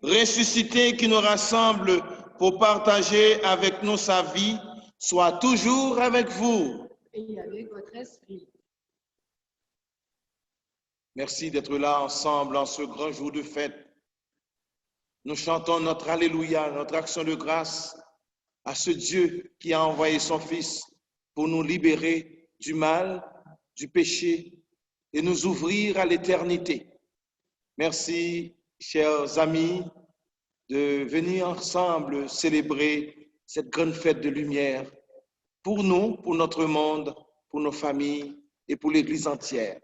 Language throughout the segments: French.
ressuscité qui nous rassemble pour partager avec nous sa vie, soit toujours avec vous. Et avec votre esprit. Merci d'être là ensemble en ce grand jour de fête. Nous chantons notre Alléluia, notre action de grâce à ce Dieu qui a envoyé son Fils pour nous libérer du mal, du péché et nous ouvrir à l'éternité. Merci, chers amis, de venir ensemble célébrer cette grande fête de lumière pour nous, pour notre monde, pour nos familles et pour l'Église entière.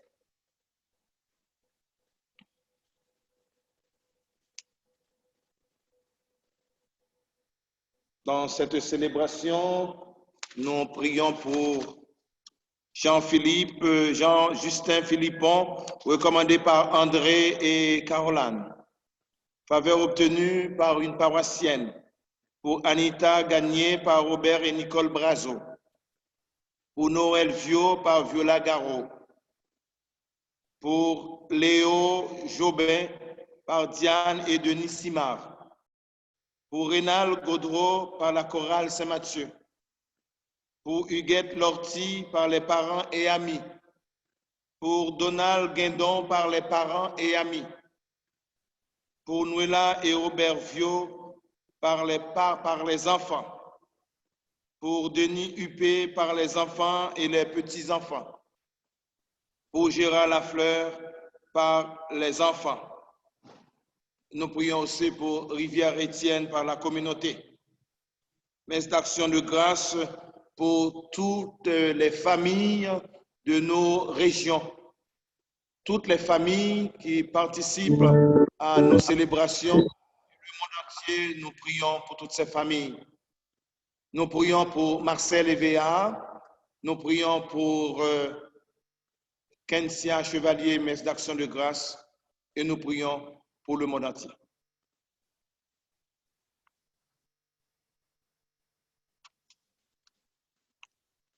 Dans cette célébration, nous prions pour Jean-Justin Philippon, recommandé par André et Caroline. Faveur obtenue par une paroissienne. Pour Anita, gagnée par Robert et Nicole Brazo. Pour Noël Vio, par Viola Garot. Pour Léo Jobin, par Diane et Denis Simard. Pour Rénal Gaudreau, par la chorale Saint-Mathieu. Pour Huguette Lortie, par les parents et amis. Pour Donald Guindon, par les parents et amis. Pour Nuela et Robert Vio, par les enfants. Pour Denis Huppé, par les enfants et les petits-enfants. Pour Gérard Lafleur, par les enfants. Nous prions aussi pour Rivière-Étienne, par la communauté. Messe d'action de grâce pour toutes les familles de nos régions, toutes les familles qui participent à nos célébrations. Le monde entier, nous prions pour toutes ces familles. Nous prions pour Marcel Evea, nous prions pour Kensia Chevalier, messe d'action de grâce, et nous prions pour le monde entier.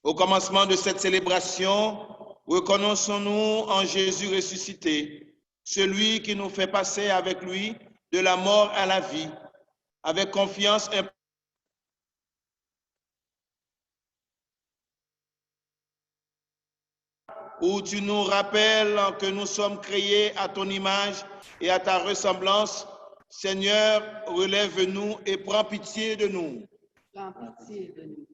Au commencement de cette célébration, reconnaissons-nous en Jésus ressuscité, celui qui nous fait passer avec lui de la mort à la vie, avec confiance où tu nous rappelles que nous sommes créés à ton image et à ta ressemblance. Seigneur, relève-nous et prends pitié de nous. Prends pitié de nous.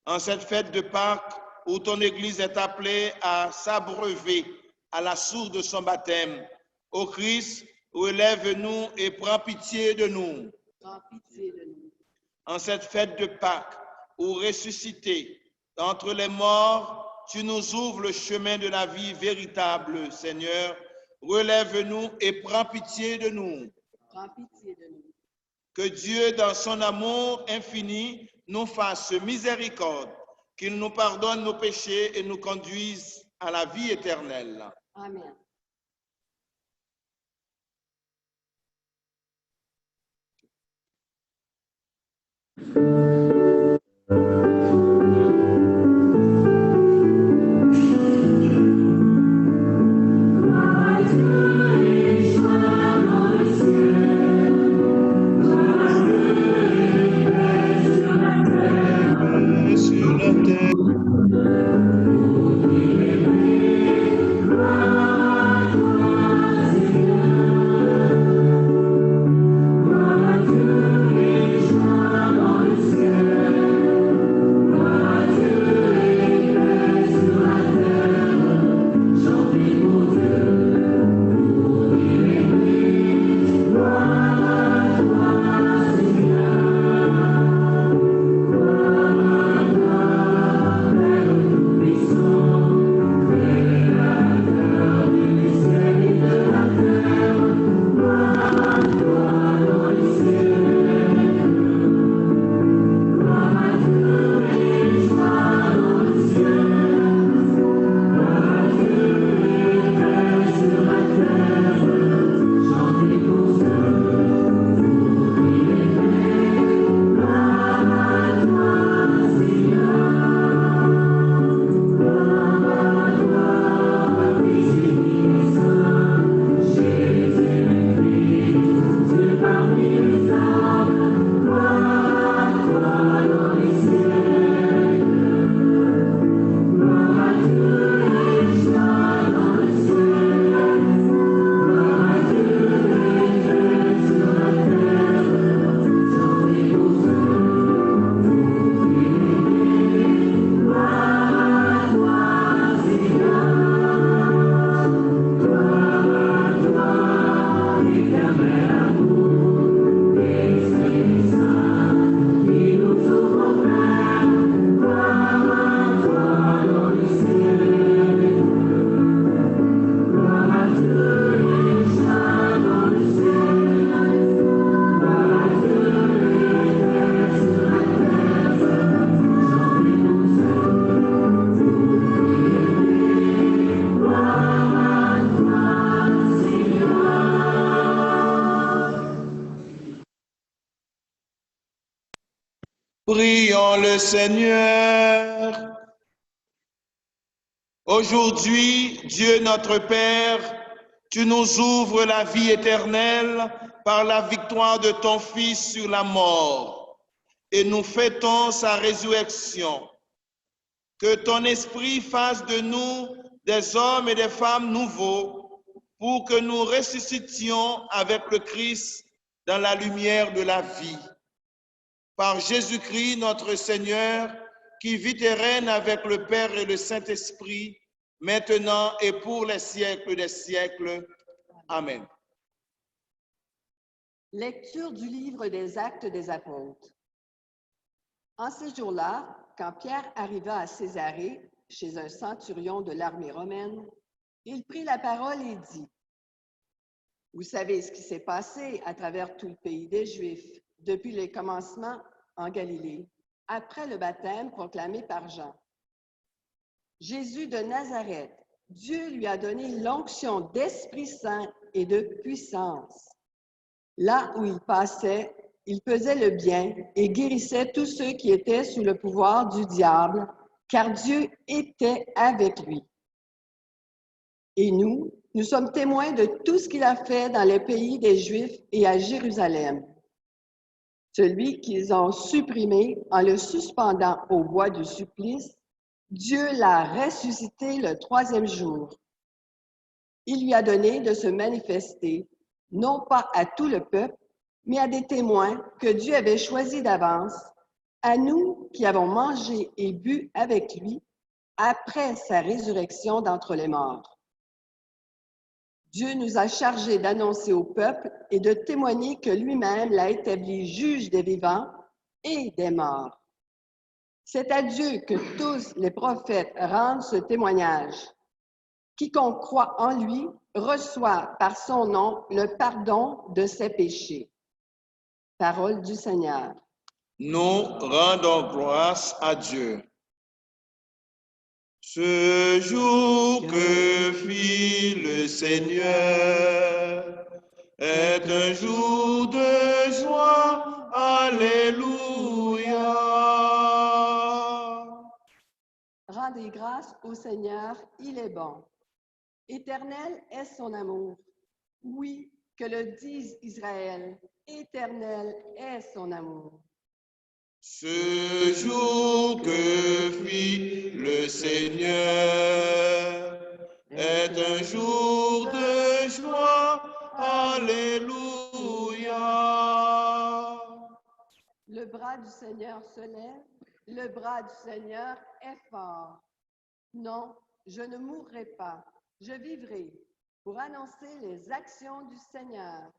En cette fête de Pâques, où ton Église est appelée à s'abreuver à la source de son baptême, ô Christ, relève-nous et prends pitié de nous. Prends pitié de nous. En cette fête de Pâques, où ressuscité entre les morts, tu nous ouvres le chemin de la vie véritable, Seigneur. Relève-nous et prends pitié de nous. Prends pitié de nous. Que Dieu, dans son amour infini, nous fasse miséricorde, qu'il nous pardonne nos péchés et nous conduise à la vie éternelle. Amen. Ciel. Prions le Seigneur. Aujourd'hui, Dieu notre Père, tu nous ouvres la vie éternelle par la victoire de ton Fils sur la mort, et nous fêtons sa résurrection. Que ton esprit fasse de nous des hommes et des femmes nouveaux pour que nous ressuscitions avec le Christ dans la lumière de la vie. Par Jésus-Christ notre Seigneur, qui vit et règne avec le Père et le Saint-Esprit, maintenant et pour les siècles des siècles. Amen. Lecture du livre des Actes des Apôtres. En ces jours-là, quand Pierre arriva à Césarée, chez un centurion de l'armée romaine, il prit la parole et dit: « Vous savez ce qui s'est passé à travers tout le pays des Juifs depuis les commencements en Galilée, après le baptême proclamé par Jean. Jésus de Nazareth, Dieu lui a donné l'onction d'Esprit Saint et de puissance. Là où il passait, il faisait le bien et guérissait tous ceux qui étaient sous le pouvoir du diable, car Dieu était avec lui. Et nous sommes témoins de tout ce qu'il a fait dans les pays des Juifs et à Jérusalem. Celui qu'ils ont supprimé en le suspendant au bois du supplice, Dieu l'a ressuscité le troisième jour. Il lui a donné de se manifester, non pas à tout le peuple, mais à des témoins que Dieu avait choisis d'avance, à nous qui avons mangé et bu avec lui après sa résurrection d'entre les morts. Dieu nous a chargés d'annoncer au peuple et de témoigner que lui-même l'a établi juge des vivants et des morts. C'est à Dieu que tous les prophètes rendent ce témoignage. Quiconque croit en lui reçoit par son nom le pardon de ses péchés. Parole du Seigneur. Nous rendons grâce à Dieu. Ce jour que fit le Seigneur est un jour de joie. Alléluia. Rendez grâce au Seigneur, il est bon. Éternel est son amour. Oui, que le dise Israël, éternel est son amour. Ce jour que fit le Seigneur est un jour de joie. Alléluia. Le bras du Seigneur se lève, le bras du Seigneur est fort. Non, je ne mourrai pas, je vivrai pour annoncer les actions du Seigneur.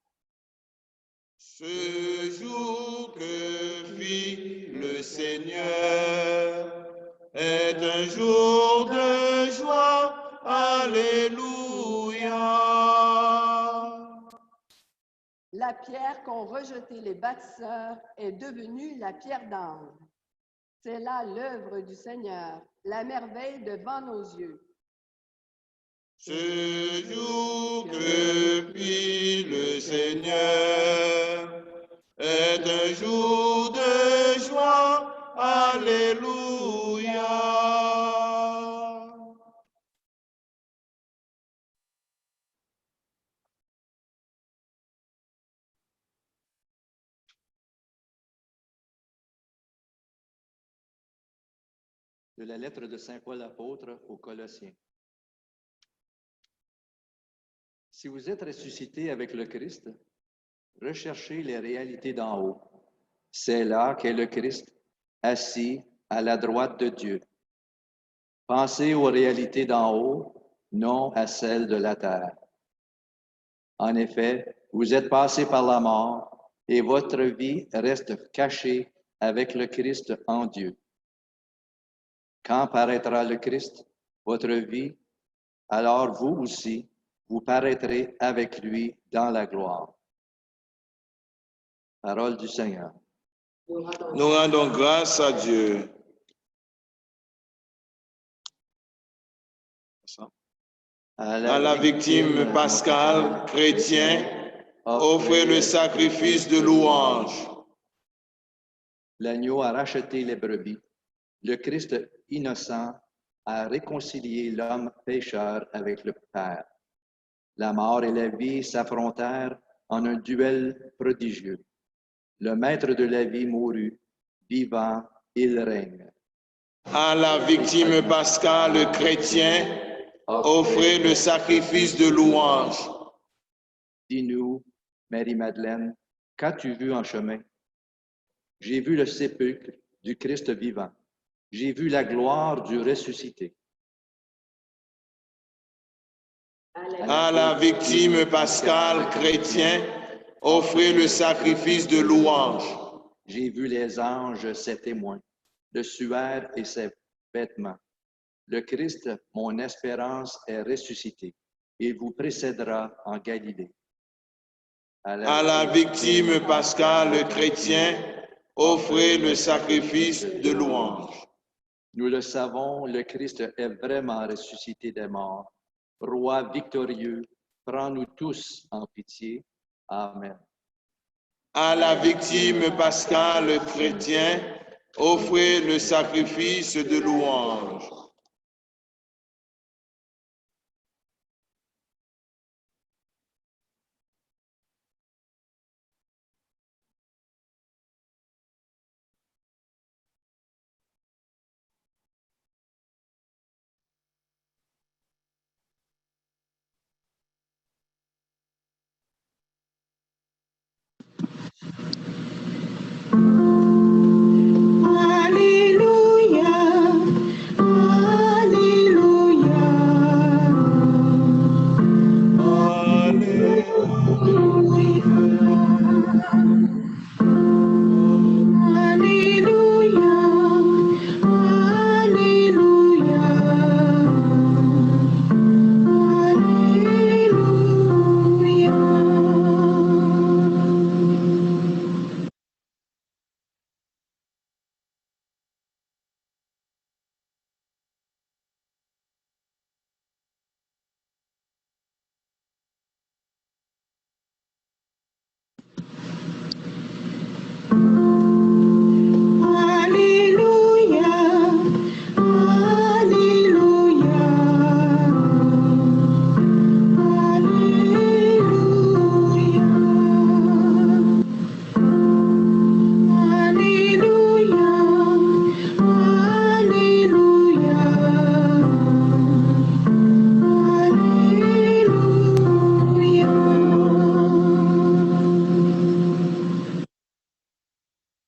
Ce jour que fit le Seigneur est un jour de joie. Alléluia. La pierre qu'ont rejetée les bâtisseurs est devenue la pierre d'angle. C'est là l'œuvre du Seigneur, la merveille devant nos yeux. Ce jour que fit le Seigneur est un jour de joie. Alléluia. De la lettre de Saint Paul apôtre aux Colossiens. Si vous êtes ressuscités avec le Christ, recherchez les réalités d'en haut. C'est là qu'est le Christ, assis à la droite de Dieu. Pensez aux réalités d'en haut, non à celles de la terre. En effet, vous êtes passés par la mort et votre vie reste cachée avec le Christ en Dieu. Quand paraîtra le Christ, votre vie, alors vous aussi, vous paraîtrez avec lui dans la gloire. Parole du Seigneur. Nous rendons grâce à Dieu. À la victime pascale chrétien, offrez le sacrifice de louange. L'agneau a racheté les brebis. Le Christ innocent a réconcilié l'homme pécheur avec le Père. La mort et la vie s'affrontèrent en un duel prodigieux. Le maître de la vie mourut, vivant, il règne. À la victime pascale chrétien, offrez le sacrifice de louange. Dis-nous, Marie-Madeleine, qu'as-tu vu en chemin? J'ai vu le sépulcre du Christ vivant. J'ai vu la gloire du ressuscité. À la victime pascale chrétien, offrez le sacrifice de louange. J'ai vu les anges, ses témoins, le suaire et ses vêtements. Le Christ, mon espérance, est ressuscité. Il vous précédera en Galilée. À la victime pascale chrétien, offrez le sacrifice de louange. Nous le savons, le Christ est vraiment ressuscité des morts. Roi victorieux, prends-nous tous en pitié. Amen. À la victime pascale chrétien, offrez le sacrifice de louange.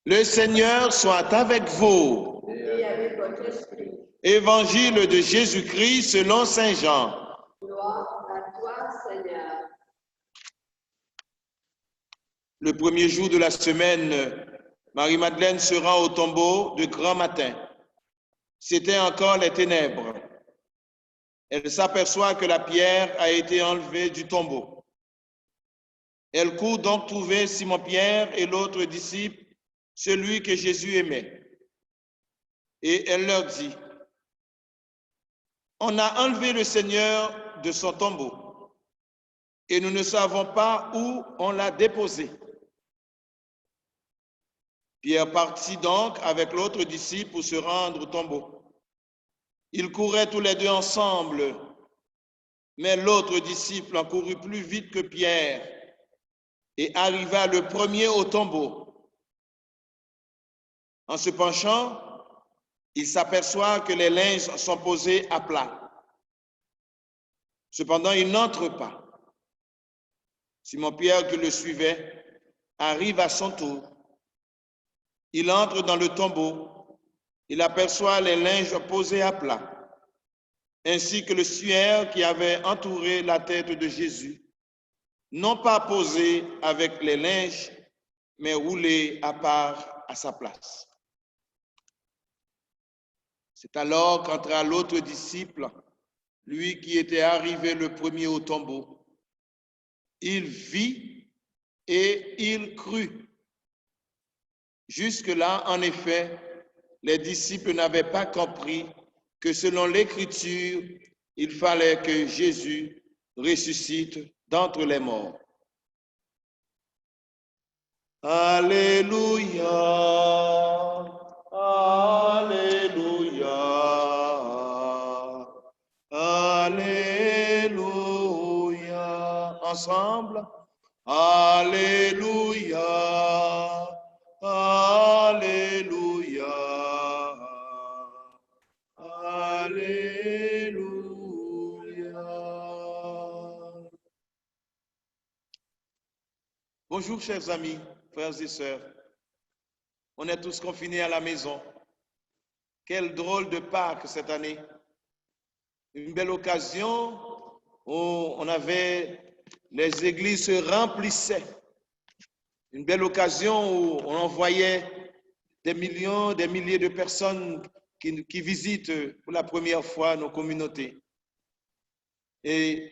Le Seigneur soit avec vous. Et avec votre esprit. Évangile de Jésus-Christ selon Saint Jean. Gloire à toi, Seigneur. Le premier jour de la semaine, Marie-Madeleine se rend au tombeau de grand matin. C'était encore les ténèbres. Elle s'aperçoit que la pierre a été enlevée du tombeau. Elle court donc trouver Simon-Pierre et l'autre disciple, celui que Jésus aimait. Et elle leur dit, « On a enlevé le Seigneur de son tombeau et nous ne savons pas où on l'a déposé. » Pierre partit donc avec l'autre disciple pour se rendre au tombeau. Ils couraient tous les deux ensemble, mais l'autre disciple en courut plus vite que Pierre et arriva le premier au tombeau. En se penchant, il s'aperçoit que les linges sont posés à plat. Cependant, il n'entre pas. Simon-Pierre, qui le suivait, arrive à son tour. Il entre dans le tombeau. Il aperçoit les linges posés à plat, ainsi que le suaire qui avait entouré la tête de Jésus, non pas posé avec les linges, mais roulé à part à sa place. C'est alors qu'entra l'autre disciple, lui qui était arrivé le premier au tombeau. Il vit et il crut. Jusque-là, en effet, les disciples n'avaient pas compris que selon l'Écriture, il fallait que Jésus ressuscite d'entre les morts. Alléluia, Alléluia, Alléluia. Ensemble. Alléluia, Alléluia, Alléluia. Bonjour, chers amis, frères et sœurs. On est tous confinés à la maison. Quel drôle de Pâques cette année. Une belle occasion où les églises se remplissaient. Une belle occasion où on envoyait des millions, des milliers de personnes qui visitent pour la première fois nos communautés. Et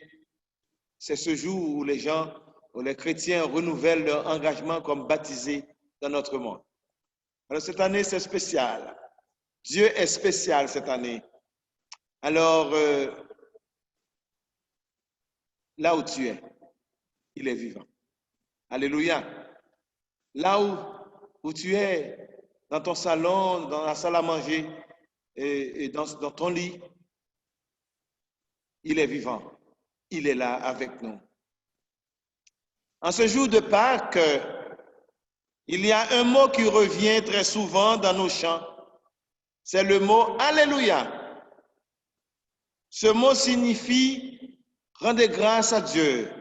c'est ce jour où les chrétiens renouvellent leur engagement comme baptisés dans notre monde. Alors cette année, c'est spécial. Dieu est spécial cette année. Alors, là où tu es, il est vivant. Alléluia. Là où tu es, dans ton salon, dans la salle à manger et dans ton lit, il est vivant. Il est là avec nous. En ce jour de Pâques, il y a un mot qui revient très souvent dans nos chants. C'est le mot Alléluia. Ce mot signifie rendez grâce à Dieu.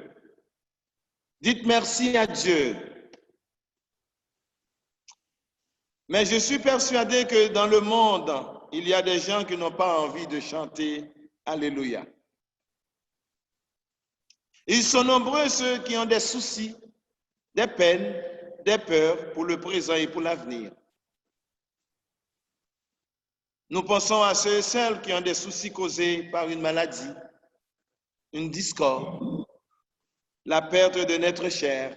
Dites merci à Dieu. Mais je suis persuadé que dans le monde, il y a des gens qui n'ont pas envie de chanter Alléluia. Ils sont nombreux ceux qui ont des soucis, des peines, des peurs pour le présent et pour l'avenir. Nous pensons à ceux et celles qui ont des soucis causés par une maladie, une discorde, la perte d'un être cher,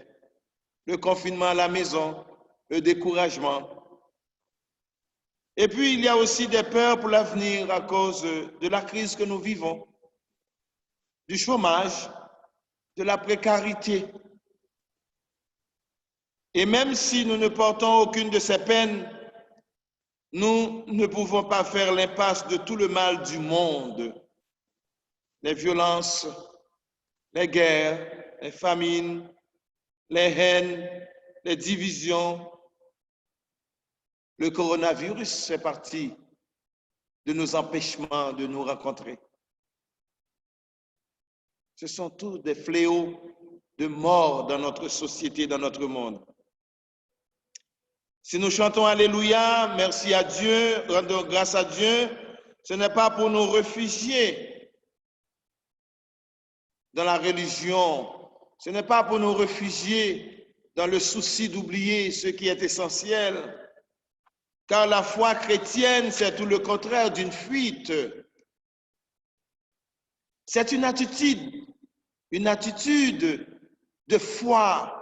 le confinement à la maison, le découragement. Et puis, il y a aussi des peurs pour l'avenir à cause de la crise que nous vivons, du chômage, de la précarité. Et même si nous ne portons aucune de ces peines, nous ne pouvons pas faire l'impasse de tout le mal du monde. Les violences, les guerres, les famines, les haines, les divisions. Le coronavirus fait partie de nos empêchements de nous rencontrer. Ce sont tous des fléaux de mort dans notre société, dans notre monde. Si nous chantons Alléluia, merci à Dieu, rendons grâce à Dieu, ce n'est pas pour nous réfugier dans la religion, ce n'est pas pour nous réfugier dans le souci d'oublier ce qui est essentiel, car la foi chrétienne, c'est tout le contraire d'une fuite. C'est une attitude de foi,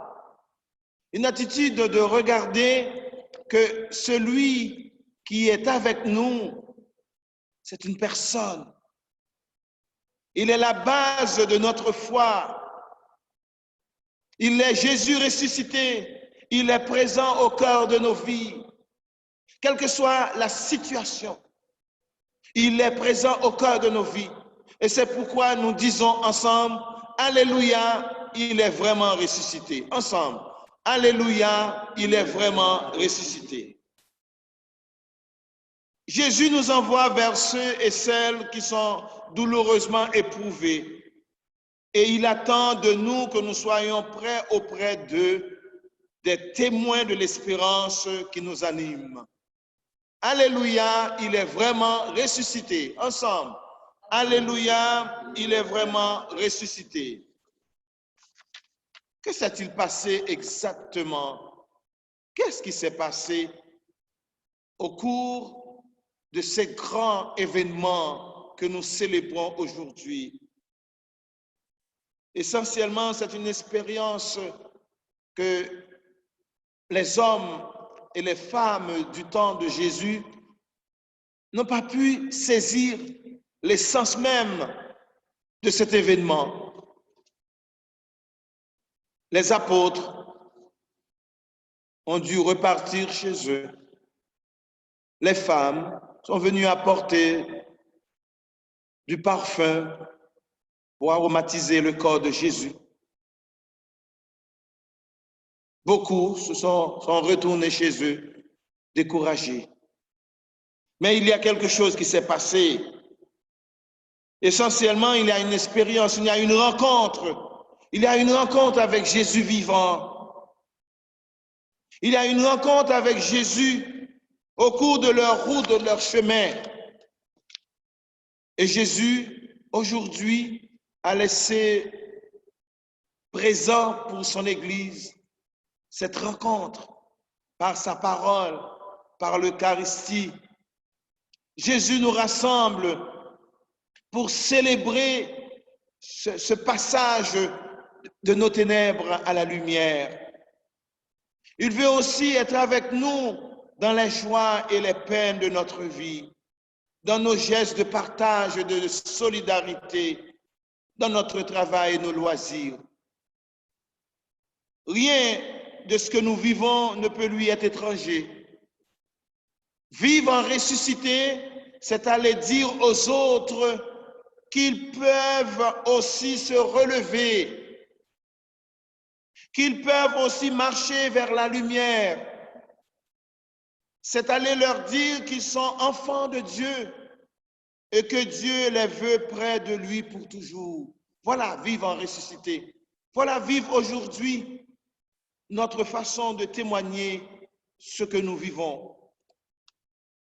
une attitude de regarder que celui qui est avec nous, c'est une personne. Il est la base de notre foi. Il est Jésus ressuscité. Il est présent au cœur de nos vies. Quelle que soit la situation, il est présent au cœur de nos vies. Et c'est pourquoi nous disons ensemble, Alléluia, il est vraiment ressuscité. Ensemble, Alléluia, il est vraiment ressuscité. Jésus nous envoie vers ceux et celles qui sont douloureusement éprouvés. Et il attend de nous que nous soyons prêts auprès d'eux, des témoins de l'espérance qui nous anime. Alléluia, il est vraiment ressuscité. Ensemble, Alléluia, il est vraiment ressuscité. Que s'est-il passé exactement? Qu'est-ce qui s'est passé au cours de ces grands événements que nous célébrons aujourd'hui? Essentiellement, c'est une expérience que les hommes et les femmes du temps de Jésus n'ont pas pu saisir l'essence même de cet événement. Les apôtres ont dû repartir chez eux. Les femmes sont venues apporter du parfum pour aromatiser le corps de Jésus. Beaucoup sont retournés chez eux, découragés. Mais il y a quelque chose qui s'est passé. Essentiellement, il y a une expérience, il y a une rencontre. Il y a une rencontre avec Jésus vivant. Il y a une rencontre avec Jésus au cours de leur route, de leur chemin. Et Jésus, aujourd'hui, a laissé présent pour son Église cette rencontre par sa parole, par l'Eucharistie. Jésus nous rassemble pour célébrer ce passage de nos ténèbres à la lumière. Il veut aussi être avec nous dans les joies et les peines de notre vie, dans nos gestes de partage et de solidarité, dans notre travail et nos loisirs. Rien de ce que nous vivons ne peut lui être étranger. Vivre en ressuscité, c'est aller dire aux autres qu'ils peuvent aussi se relever, qu'ils peuvent aussi marcher vers la lumière. C'est aller leur dire qu'ils sont enfants de Dieu et que Dieu les veut près de lui pour toujours. Voilà, vivre en ressuscité. Voilà, vivre aujourd'hui notre façon de témoigner ce que nous vivons.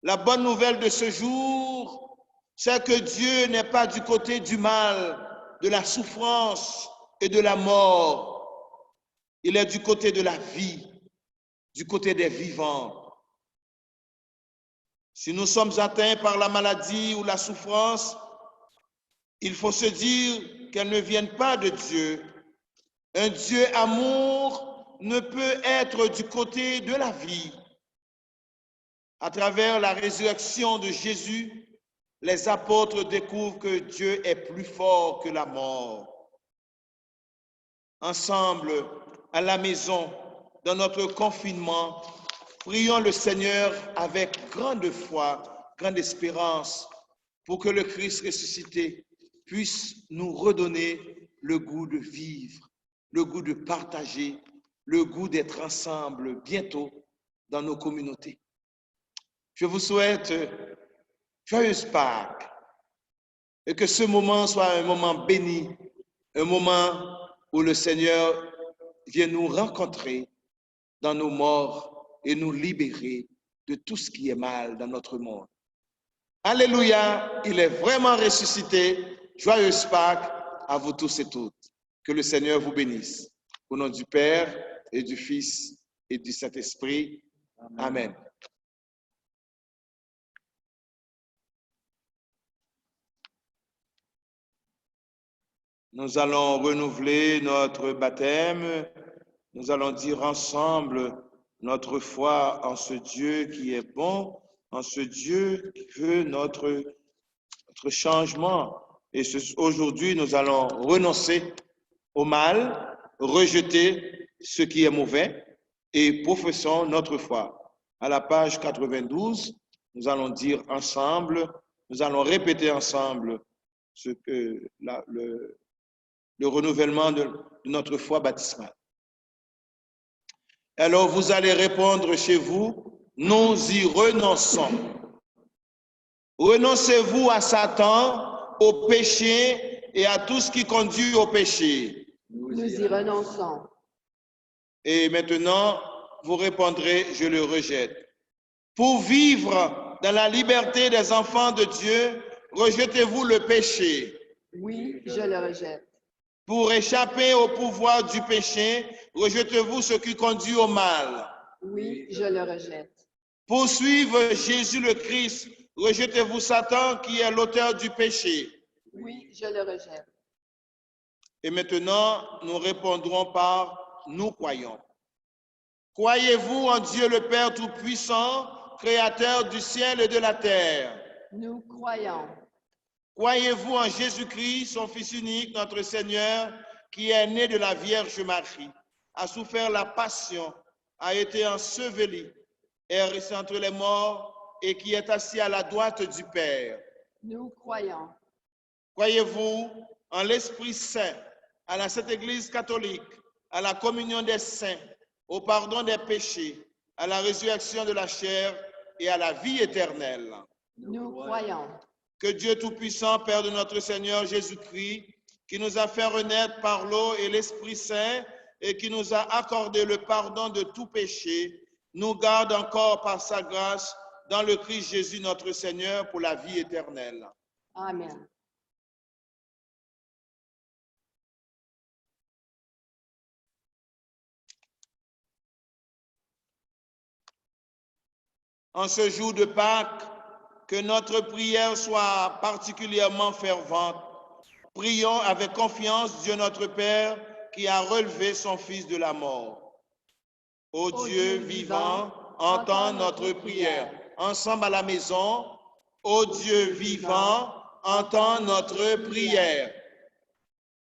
La bonne nouvelle de ce jour, c'est que Dieu n'est pas du côté du mal, de la souffrance et de la mort. Il est du côté de la vie, du côté des vivants. Si nous sommes atteints par la maladie ou la souffrance, il faut se dire qu'elles ne viennent pas de Dieu. Un Dieu amour ne peut être du côté de la vie. À travers la résurrection de Jésus, les apôtres découvrent que Dieu est plus fort que la mort. Ensemble, à la maison, dans notre confinement, prions le Seigneur avec grande foi, grande espérance, pour que le Christ ressuscité puisse nous redonner le goût de vivre, le goût de partager, le goût d'être ensemble bientôt dans nos communautés. Je vous souhaite joyeuse Pâques et que ce moment soit un moment béni, un moment où le Seigneur vient nous rencontrer dans nos morts et nous libérer de tout ce qui est mal dans notre monde. Alléluia, il est vraiment ressuscité. Joyeuse Pâques à vous tous et toutes. Que le Seigneur vous bénisse. Au nom du Père et du Fils et du Saint-Esprit. Amen. Nous allons renouveler notre baptême. Nous allons dire ensemble notre foi en ce Dieu qui est bon, en ce Dieu qui veut notre changement. Et aujourd'hui, nous allons renoncer au mal, rejeter ce qui est mauvais et professons notre foi. À la page 92, nous allons dire ensemble, nous allons répéter ensemble ce que le renouvellement de notre foi baptismale. Alors vous allez répondre chez vous, nous y renonçons. Renoncez-vous à Satan, au péché et à tout ce qui conduit au péché. Nous y renonçons. Et maintenant, vous répondrez, je le rejette. Pour vivre dans la liberté des enfants de Dieu, rejetez-vous le péché. Oui, je le rejette. Pour échapper au pouvoir du péché, rejetez-vous ce qui conduit au mal. Oui, je le rejette. Pour suivre Jésus le Christ, rejetez-vous Satan qui est l'auteur du péché. Oui, je le rejette. Et maintenant, nous répondrons par « nous croyons ». Croyez-vous en Dieu le Père Tout-Puissant, Créateur du ciel et de la terre? Nous croyons. Croyez-vous en Jésus-Christ, son Fils unique, notre Seigneur, qui est né de la Vierge Marie, a souffert la passion, a été enseveli, est resté entre les morts et qui est assis à la droite du Père. Nous croyons. Croyez-vous en l'Esprit Saint, à la Sainte Église catholique, à la communion des saints, au pardon des péchés, à la résurrection de la chair et à la vie éternelle? Nous croyons. Que Dieu Tout-Puissant, Père de notre Seigneur Jésus-Christ, qui nous a fait renaître par l'eau et l'Esprit Saint et qui nous a accordé le pardon de tout péché, nous garde encore par sa grâce dans le Christ Jésus notre Seigneur pour la vie éternelle. Amen. En ce jour de Pâques, que notre prière soit particulièrement fervente. Prions avec confiance Dieu notre Père qui a relevé son Fils de la mort. Ô Dieu vivant, entends notre prière. Ensemble à la maison, ô Dieu vivant, entends notre prière.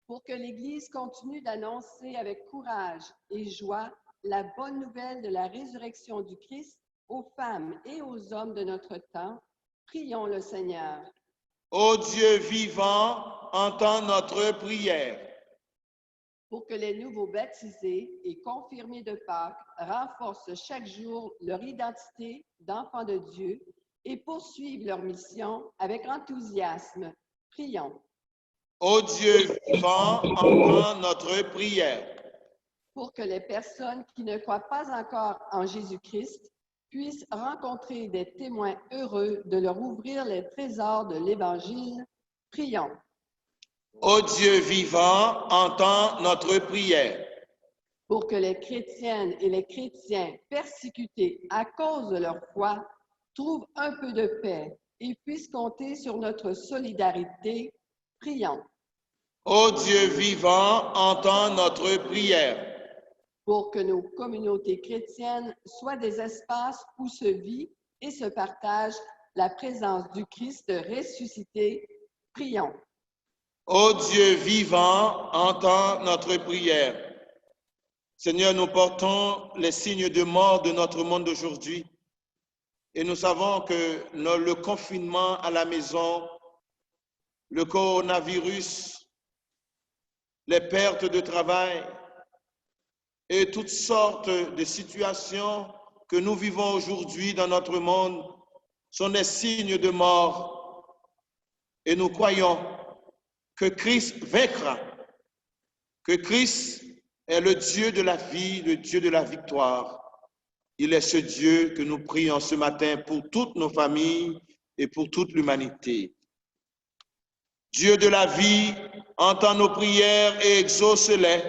Pour que l'Église continue d'annoncer avec courage et joie la bonne nouvelle de la résurrection du Christ aux femmes et aux hommes de notre temps, prions le Seigneur. Ô Dieu vivant, entends notre prière. Pour que les nouveaux baptisés et confirmés de Pâques renforcent chaque jour leur identité d'enfants de Dieu et poursuivent leur mission avec enthousiasme, prions. Ô Dieu vivant, entends notre prière. Pour que les personnes qui ne croient pas encore en Jésus-Christ puissent rencontrer des témoins heureux de leur ouvrir les trésors de l'Évangile, prions. Ô Dieu vivant, entends notre prière. Pour que les chrétiennes et les chrétiens persécutés à cause de leur foi trouvent un peu de paix et puissent compter sur notre solidarité, prions. Ô Dieu vivant, entends notre prière. Pour que nos communautés chrétiennes soient des espaces où se vit et se partage la présence du Christ ressuscité, prions. Ô Dieu vivant, entends notre prière. Seigneur, nous portons les signes de mort de notre monde d'aujourd'hui et nous savons que le confinement à la maison, le coronavirus, les pertes de travail et toutes sortes de situations que nous vivons aujourd'hui dans notre monde sont des signes de mort. Et nous croyons que Christ vaincra, que Christ est le Dieu de la vie, le Dieu de la victoire. Il est ce Dieu que nous prions ce matin pour toutes nos familles et pour toute l'humanité. Dieu de la vie, entends nos prières et exauce-les.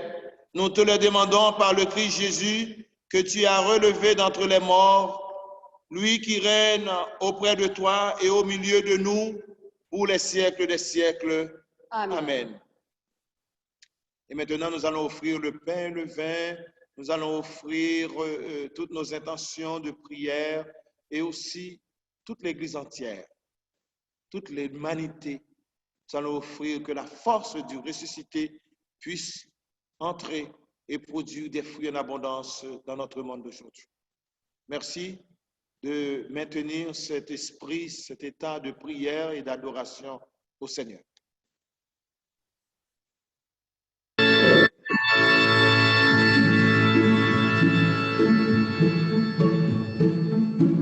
Nous te le demandons par le Christ Jésus que tu as relevé d'entre les morts, lui qui règne auprès de toi et au milieu de nous pour les siècles des siècles. Amen. Amen. Et maintenant, nous allons offrir le pain et le vin. Nous allons offrir toutes nos intentions de prière et aussi toute l'Église entière, toute l'humanité. Nous allons offrir que la force du ressuscité puisse entrer et produire des fruits en abondance dans notre monde d'aujourd'hui. Merci de maintenir cet esprit, cet état de prière et d'adoration au Seigneur.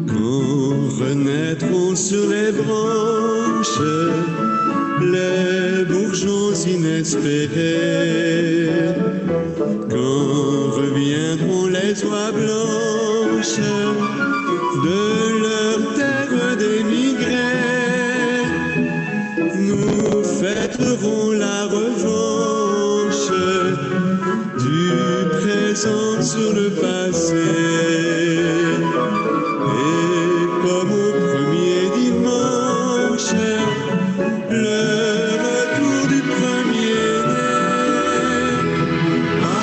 Quand renaîtront sur les branches les bourgeons inespérés, quand reviendront les oies blanches de leur terre dénigrée, nous fêterons la revanche du présent sur le passé. Et comme au premier dimanche, le retour du premier-né. Ah,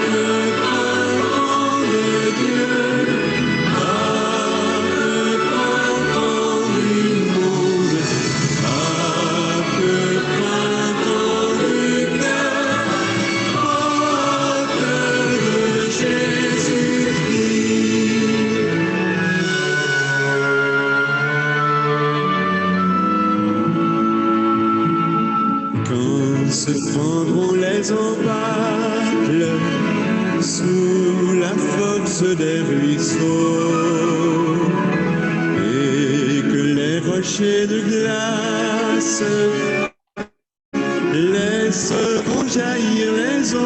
que content de Dieu, ah, que content du monde, ah, que content du cœur, porteur de Jésus. source des ruisseaux et que les rochers de glace laisseront jaillir les eaux.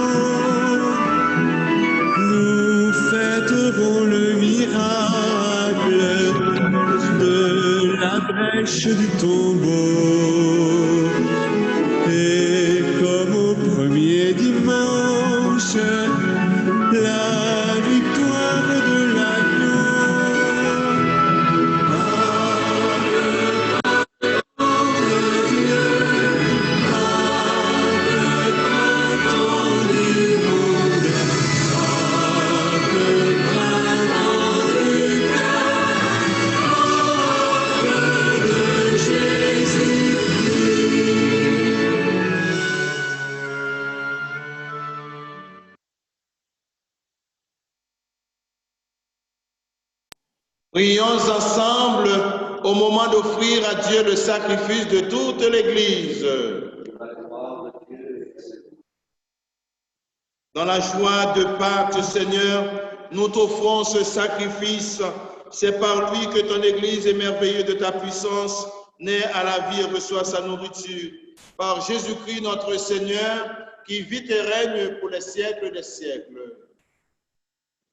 Nous fêterons le miracle de la brèche du tombeau. Et comme au premier dimanche, la victoire de l'agneau. Prions ensemble au moment d'offrir à Dieu le sacrifice de toute l'Église. Dans la joie de Pâques, Seigneur, nous t'offrons ce sacrifice. C'est par lui que ton Église, émerveillée de ta puissance, naît à la vie et reçoit sa nourriture. Par Jésus-Christ, notre Seigneur, qui vit et règne pour les siècles des siècles.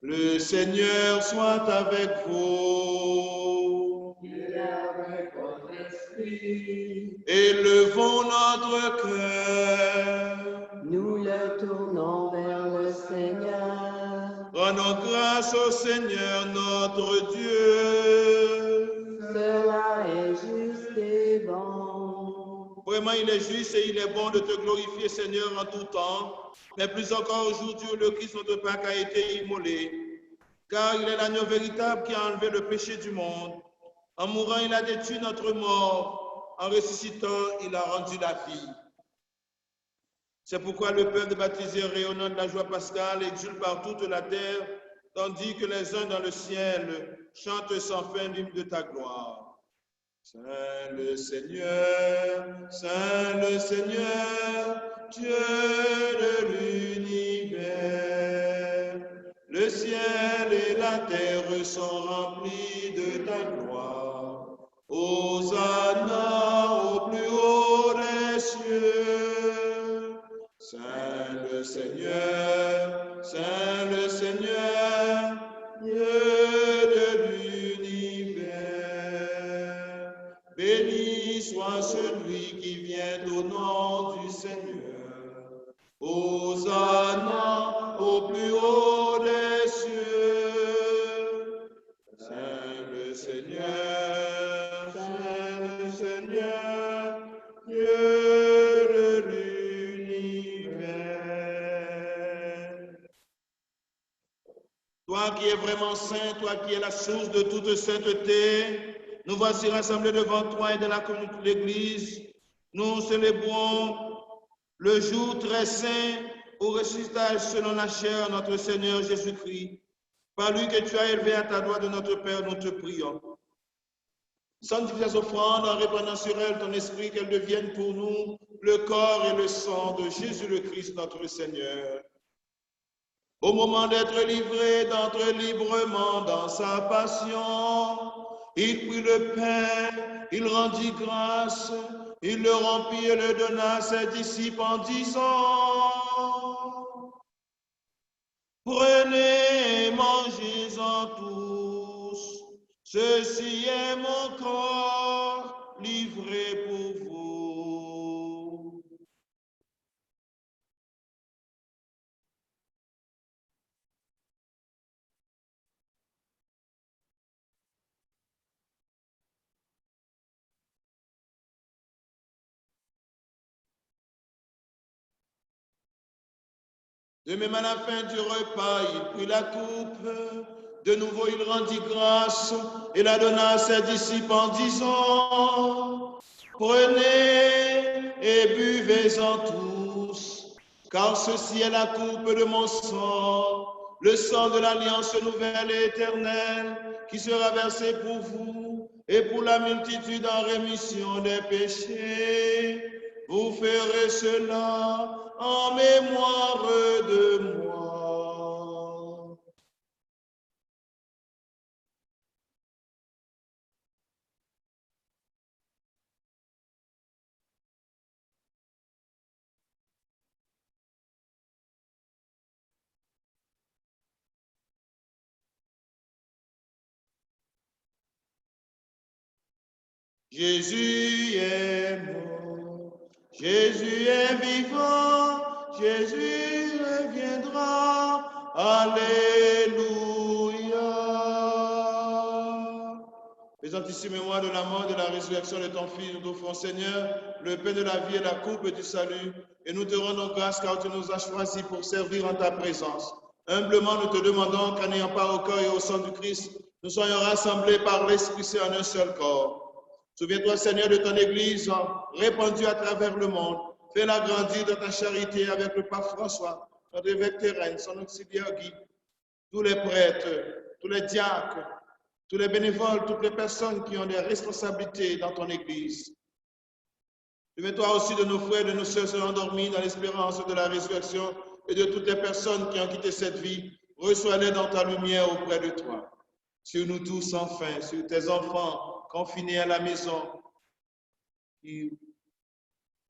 Le Seigneur soit avec vous. Et avec votre esprit. Élevons notre cœur. Nous le tournons vers le Seigneur. Rendons grâce au Seigneur notre Dieu. Cela est juste et bon. Vraiment, il est juste et il est bon de te glorifier, Seigneur, en tout temps. Mais plus encore aujourd'hui, où le Christ notre Pâques a été immolé. Car il est l'agneau véritable qui a enlevé le péché du monde. En mourant, il a détruit notre mort. En ressuscitant, il a rendu la vie. C'est pourquoi le peuple baptisé rayonnant de la joie pascale exulte par toute la terre, tandis que les uns dans le ciel chantent sans fin l'hymne de ta gloire. Saint le Seigneur, Dieu de l'univers, le ciel et la terre sont remplis de ta gloire. Hosanna au plus haut des cieux. Saint le Seigneur, Dieu de l'univers. Béni soit celui qui vient au nom du Seigneur. Hosanna au plus haut des cieux. Saint le Seigneur, Dieu de l'univers. Toi qui es vraiment saint, toi qui es la source de toute sainteté, nous voici rassemblés devant toi et dans la communauté de l'Église. Nous célébrons le jour très saint au ressuscitage selon la chair notre Seigneur Jésus-Christ. Par lui que tu as élevé à ta droite de notre Père, nous te prions. Sanctifie ces offrandes en répandant sur elles ton esprit, qu'elles deviennent pour nous le corps et le sang de Jésus le Christ notre Seigneur. Au moment d'être livré, d'entrer librement dans sa passion, il prit le pain, il rendit grâce, il le rompit et le donna à ses disciples en disant: Prenez, mangez-en tous, ceci est mon corps livré pour vous. De même, à la fin du repas, il prit la coupe. De nouveau, il rendit grâce et la donna à ses disciples en disant: Prenez et buvez-en tous, car ceci est la coupe de mon sang, le sang de l'alliance nouvelle et éternelle, qui sera versé pour vous et pour la multitude en rémission des péchés. Vous ferez cela en mémoire de moi. Jésus est mort, Jésus est vivant, Jésus reviendra. Alléluia. Faisant ici mémoire de la mort et de la résurrection de ton Fils, nous t'offrons, Seigneur, le pain de la vie et la coupe du salut. Et nous te rendons grâce car tu nous as choisis pour servir en ta présence. Humblement, nous te demandons qu'en ayant part au corps et au sang du Christ, nous soyons rassemblés par l'Esprit Saint en un seul corps. Souviens-toi, Seigneur, de ton Église répandue à travers le monde. Fais-la grandir dans ta charité avec le pape François, notre évêque Thérène, son auxiliaire Guy, tous les prêtres, tous les diacres, tous les bénévoles, toutes les personnes qui ont des responsabilités dans ton Église. Souviens-toi aussi de nos frères et de nos sœurs endormis dans l'espérance de la résurrection et de toutes les personnes qui ont quitté cette vie. Reçois-les dans ta lumière auprès de toi. Sur nous tous, enfin, sur tes enfants confinés à la maison, qui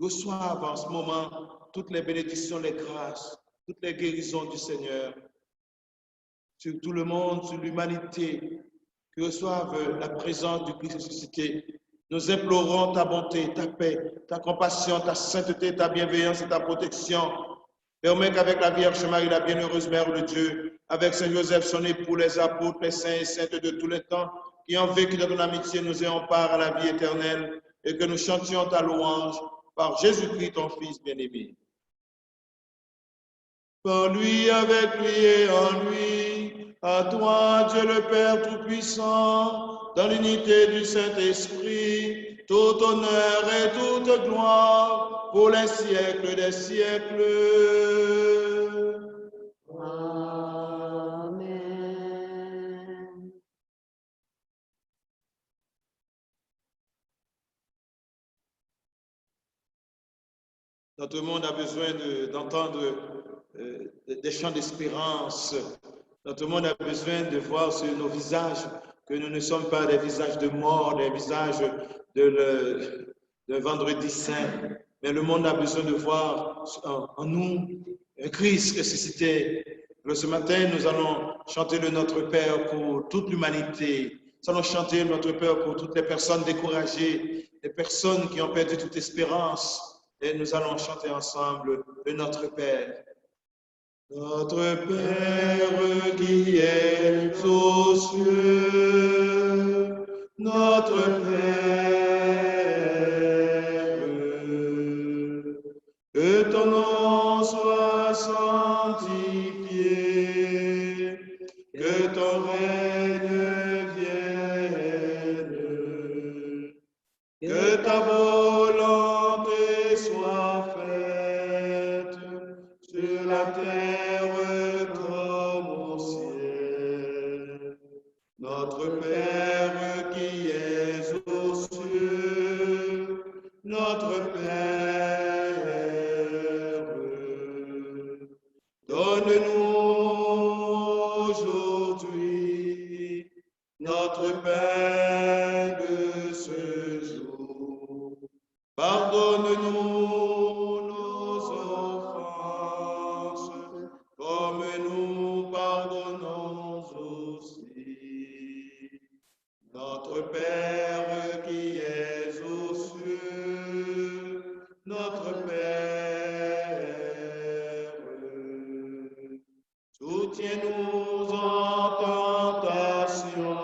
reçoivent en ce moment toutes les bénédictions, les grâces, toutes les guérisons du Seigneur. Sur tout le monde, sur l'humanité, qui reçoivent la présence du Christ ressuscité. Nous implorons ta bonté, ta paix, ta compassion, ta sainteté, ta bienveillance et ta protection. Permets qu'avec la Vierge Marie, la bienheureuse Mère de Dieu, avec Saint Joseph, son époux, les apôtres, les saints et saintes de tous les temps, qui ont vécu dans ton amitié, nous ayons part à la vie éternelle et que nous chantions ta louange par Jésus-Christ, ton Fils bien-aimé. Par lui, avec lui et en lui, à toi, Dieu le Père Tout-Puissant, dans l'unité du Saint-Esprit, tout honneur et toute gloire pour les siècles des siècles. Amen. Notre monde a besoin d'entendre des chants d'espérance. Notre monde a besoin de voir sur nos visages que nous ne sommes pas des visages de mort, des visages de vendredi saint, mais le monde a besoin de voir en nous un Christ ressuscité. Alors ce matin, nous allons chanter le Notre Père pour toute l'humanité. Nous allons chanter Notre Père pour toutes les personnes découragées, les personnes qui ont perdu toute espérance. Et nous allons chanter ensemble le Notre Père. Notre Père qui es aux cieux, notre Père, que ton nom soit sanctifié, que ton règne vienne, que ta volonté soit faite sur la terre comme au ciel. Notre Père qui es aux cieux, notre Père, donne-nous aujourd'hui notre pain de ce jour. Pardonne-nous nos offenses, comme nous pardonnons aussi. Notre Père qui es aux cieux, notre Père, soutiens-nous en tentation,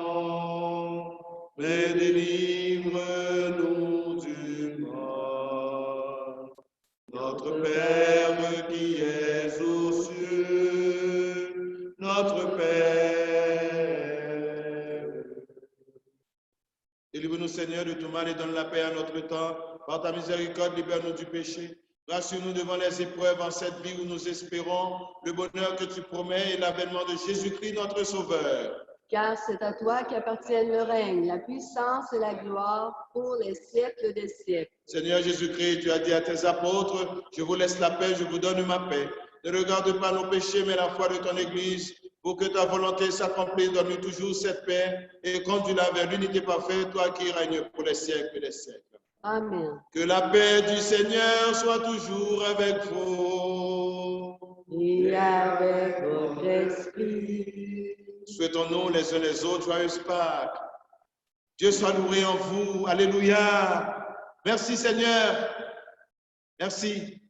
mais délivre-nous du mal. Notre Père qui es aux cieux, notre Père. Délivre-nous, Seigneur, de tout mal et donne la paix à notre temps. Par ta miséricorde, libère-nous du péché. Rassure-nous devant les épreuves en cette vie où nous espérons le bonheur que tu promets et l'avènement de Jésus-Christ, notre Sauveur. Car c'est à toi qu'appartiennent le règne, la puissance et la gloire pour les siècles des siècles. Seigneur Jésus-Christ, tu as dit à tes apôtres, je vous laisse la paix, je vous donne ma paix. Ne regarde pas nos péchés, mais la foi de ton Église. Pour que ta volonté s'accomplisse, donne-nous toujours cette paix et conduis-la vers l'unité parfaite, toi qui règnes pour les siècles des siècles. Amen. Que la paix du Seigneur soit toujours avec vous. Et avec votre esprit. Souhaitons-nous les uns les autres joyeuse Pâques. Dieu soit loué en vous. Alléluia. Merci Seigneur. Merci.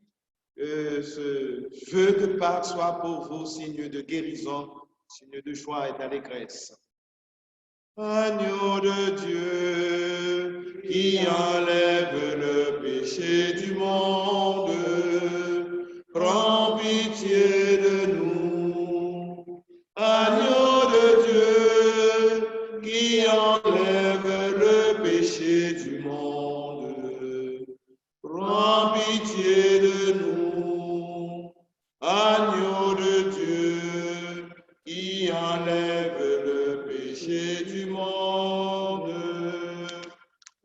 Ce vœu de Pâques soit pour vous signe de guérison, signe de joie et d'allégresse. Agneau de Dieu qui enlève le péché du monde, prends pitié de nous. Agneau de Dieu qui enlève le péché du monde, prends pitié de nous. Agneau de Dieu qui enlève le péché du monde,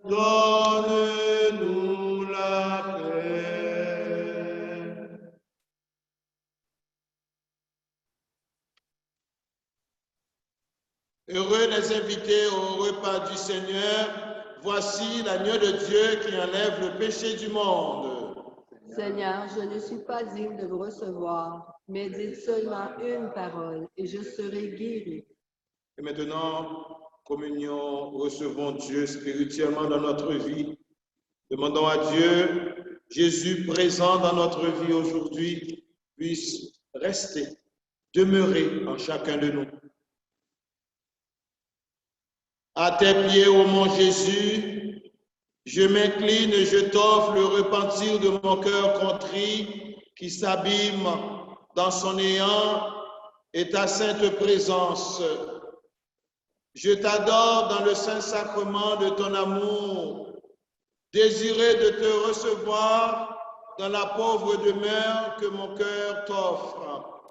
donne-nous la paix. Heureux les invités au repas du Seigneur, voici l'agneau de Dieu qui enlève le péché du monde. Seigneur, je ne suis pas digne de vous recevoir, mais dites seulement une parole et je serai guéri. Et maintenant, communion, recevons Dieu spirituellement dans notre vie. Demandons à Dieu, Jésus présent dans notre vie aujourd'hui, puisse rester, demeurer en chacun de nous. À tes pieds, ô mon Jésus, je m'incline et je t'offre le repentir de mon cœur contrit qui s'abîme dans son néant et ta sainte présence. Je t'adore dans le saint sacrement de ton amour, désiré de te recevoir dans la pauvre demeure que mon cœur t'offre.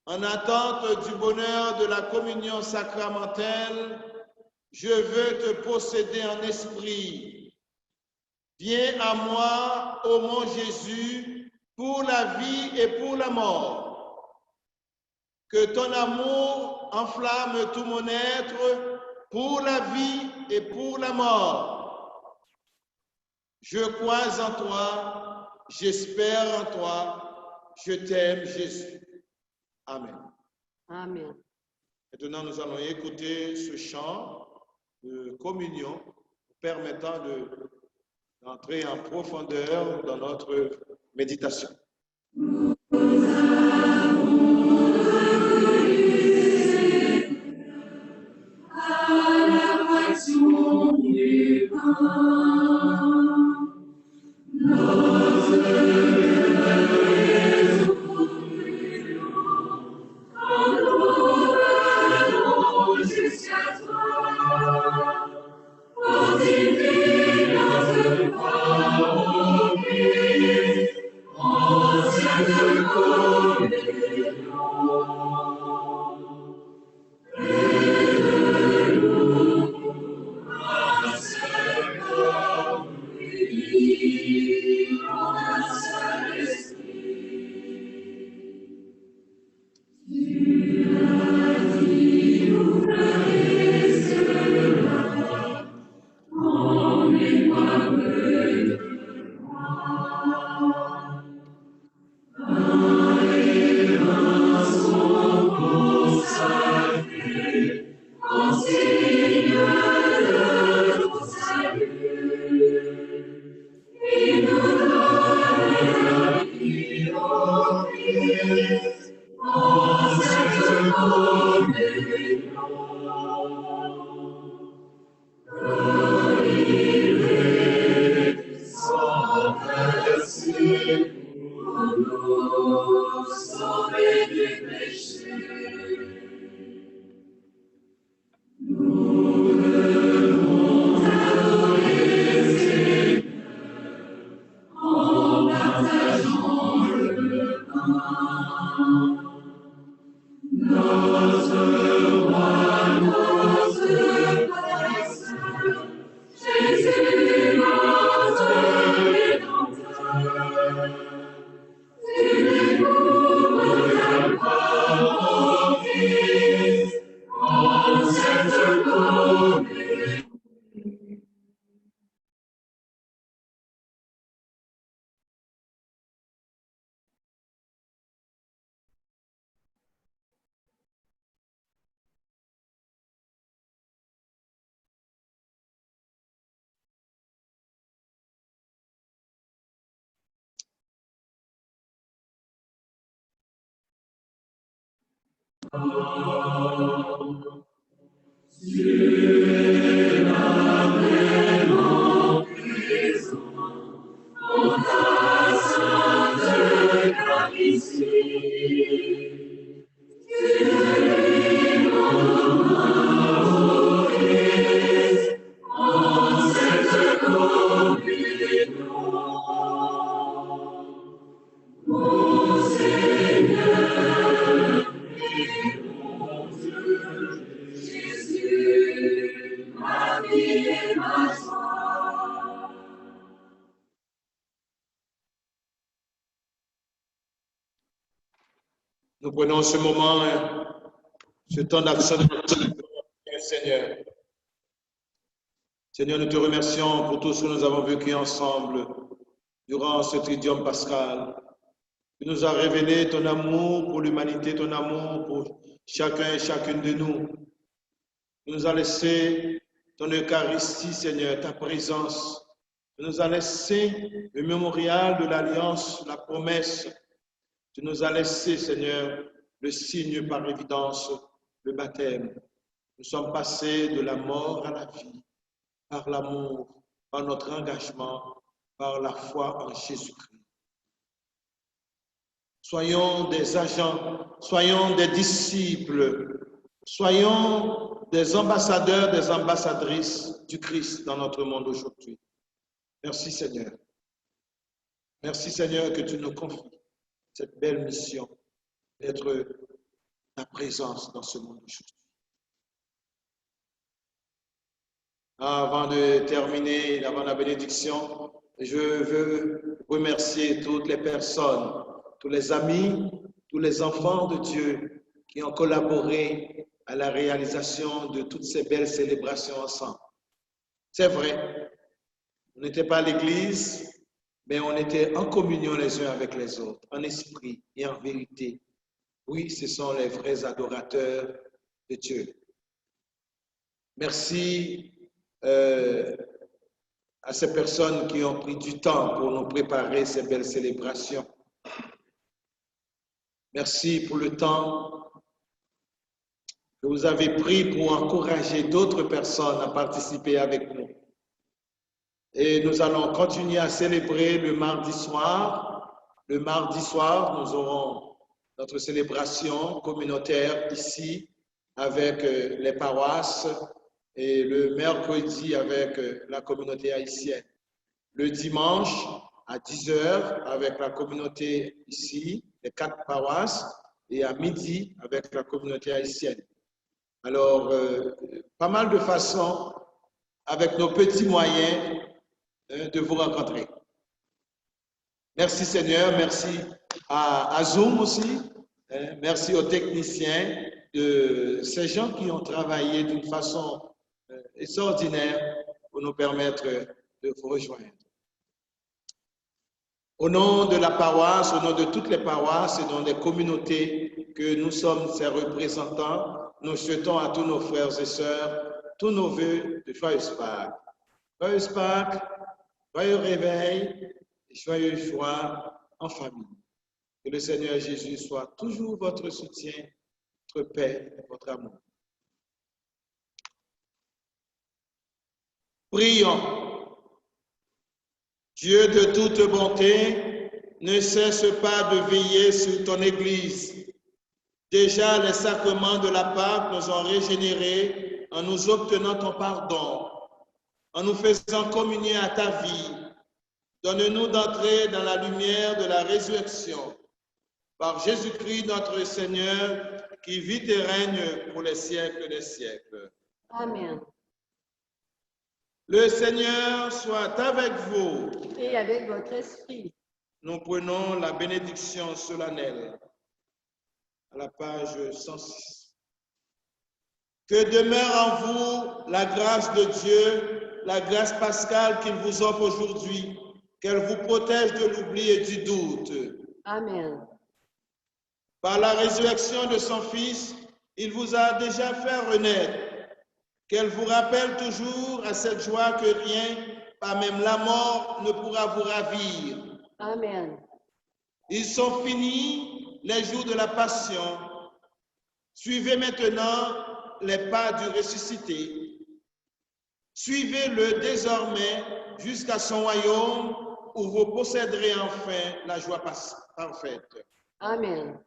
En attente du bonheur de la communion sacramentelle, je veux te posséder en esprit. Viens à moi, ô mon Jésus, pour la vie et pour la mort. Que ton amour enflamme tout mon être pour la vie et pour la mort. Je crois en toi, j'espère en toi, je t'aime, Jésus. Amen. Amen. Maintenant, nous allons écouter ce chant de communion permettant d'entrer en profondeur dans notre méditation. Nous prenons ce moment, ce temps d'action de notre Seigneur. Seigneur, nous te remercions pour tout ce que nous avons vécu ensemble durant ce tridium pascal. Tu nous as révélé ton amour pour l'humanité, ton amour pour chacun et chacune de nous. Tu nous as laissé ton Eucharistie, Seigneur, ta présence. Tu nous as laissé le mémorial de l'Alliance, la promesse. Tu nous as laissé, Seigneur, le signe par évidence, le baptême. Nous sommes passés de la mort à la vie, par l'amour, par notre engagement, par la foi en Jésus-Christ. Soyons des agents, soyons des disciples, soyons des ambassadeurs, des ambassadrices du Christ dans notre monde aujourd'hui. Merci Seigneur. Merci Seigneur que tu nous confies cette belle mission d'être ta présence dans ce monde aujourd'hui. Avant de terminer, avant la bénédiction, je veux remercier toutes les personnes, tous les amis, tous les enfants de Dieu qui ont collaboré à la réalisation de toutes ces belles célébrations ensemble. C'est vrai, on n'était pas à l'église, mais on était en communion les uns avec les autres, en esprit et en vérité. Oui, ce sont les vrais adorateurs de Dieu. Merci à ces personnes qui ont pris du temps pour nous préparer ces belles célébrations. Merci pour le temps que vous avez pris pour encourager d'autres personnes à participer avec nous. Et nous allons continuer à célébrer le mardi soir. Le mardi soir, nous aurons notre célébration communautaire ici avec les paroisses et le mercredi avec la communauté haïtienne. Le dimanche à 10 h avec la communauté ici, les 4 paroisses, et à midi avec la communauté haïtienne. Alors, pas mal de façons, avec nos petits moyens, de vous rencontrer. Merci Seigneur, merci à Zoom aussi, merci aux techniciens, de ces gens qui ont travaillé d'une façon extraordinaire pour nous permettre de vous rejoindre. Au nom de la paroisse, au nom de toutes les paroisses et dans les communautés que nous sommes ses représentants, nous souhaitons à tous nos frères et sœurs, tous nos vœux de joyeuse Pâques. Joyeuse Pâques, joyeux réveil et joyeuse joie en famille. Que le Seigneur Jésus soit toujours votre soutien, votre paix et votre amour. Prions. Dieu de toute bonté, ne cesse pas de veiller sur ton Église. Déjà, les sacrements de la Pâque nous ont régénérés en nous obtenant ton pardon, en nous faisant communier à ta vie. Donne-nous d'entrer dans la lumière de la résurrection. Par Jésus-Christ notre Seigneur, qui vit et règne pour les siècles des siècles. Amen. Le Seigneur soit avec vous. Et avec votre esprit. Nous prenons la bénédiction solennelle à la page 106. Que demeure en vous la grâce de Dieu, la grâce pascale qu'il vous offre aujourd'hui, qu'elle vous protège de l'oubli et du doute. Amen. Par la résurrection de son Fils, il vous a déjà fait renaître. Qu'elle vous rappelle toujours à cette joie que rien, pas même la mort, ne pourra vous ravir. Amen. Ils sont finis les jours de la passion. Suivez maintenant les pas du ressuscité. Suivez-le désormais jusqu'à son royaume où vous posséderez enfin la joie parfaite. Amen.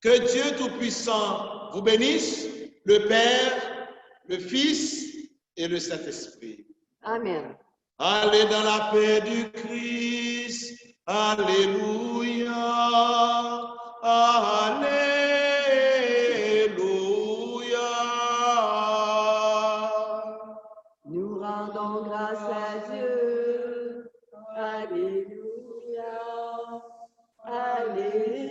Que Dieu Tout-Puissant vous bénisse, le Père, le Fils et le Saint-Esprit. Amen. Allez dans la paix du Christ. Alléluia. Alléluia. Nous rendons grâce à Dieu. Alléluia. Alléluia.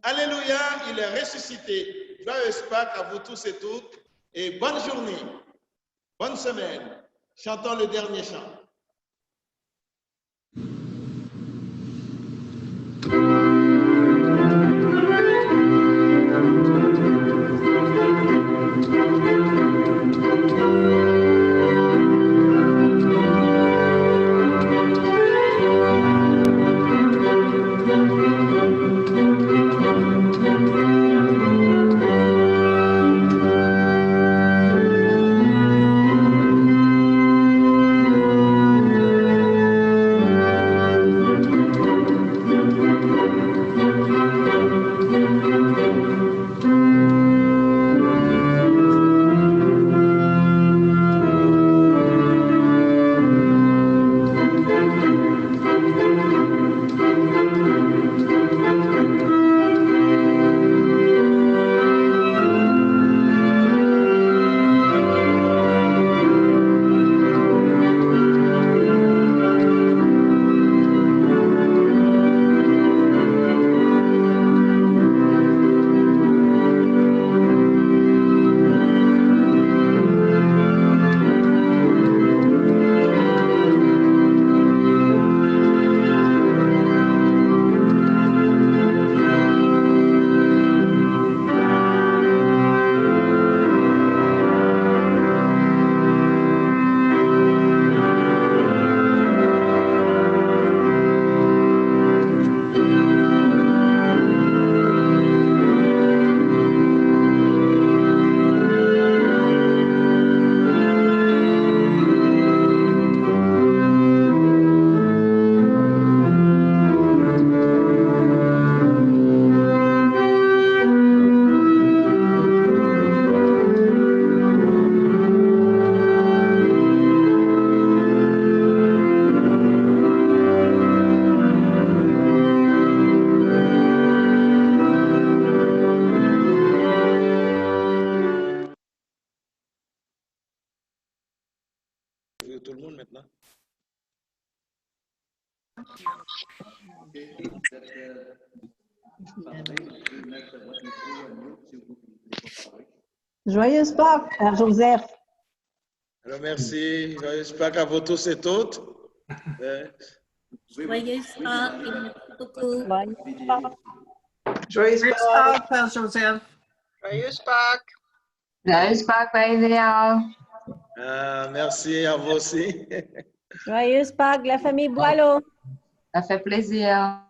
Alléluia, il est ressuscité. Joyeuse Pâques à vous tous et toutes et bonne journée, bonne semaine. Chantons le dernier chant. Tout le monde maintenant. Joyeuse Pâques, Père Joseph. Alors merci, joyeuse Pâques à vous tous et toutes. Joyeuse Pâques et merci beaucoup. Joyeuse Pâques, Père Joseph. Joyeuse Pâques. Joyeuse Pâques, Père Idéal. Merci à vous aussi. Joyeuse Pâques, la famille Boileau. Ça fait plaisir.